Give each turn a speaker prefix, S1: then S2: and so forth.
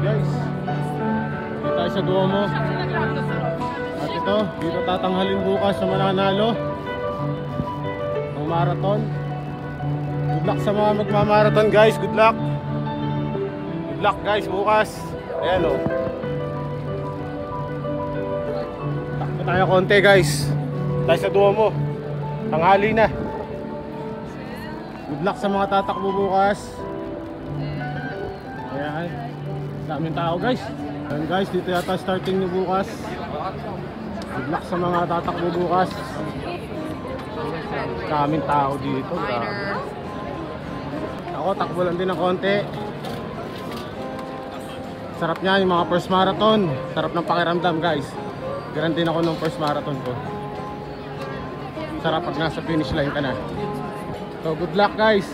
S1: guys. Dito tayo sa Duomo. At ito, dito tatanghalin bukas sa mananalo ng marathon. Good luck sa mga magmamarathon guys, good luck. Good luck guys bukas. Ayan o. Takbo tayo konti guys. Tayo sa Duomo. Tanghali na. Good luck sa mga tatakbo bukas. Ayan. Daming tao guys. Ayan guys, dito yata starting nyo bukas. Good luck sa mga tatakbo bukas. Daming tao dito. Ako takbo lang din ng konti. Sarap niya yung mga first marathon. Sarap ng pakiramdam guys. Garan din ako ng first marathon ko. Sarap pag nasa finish line ka na. So good luck guys.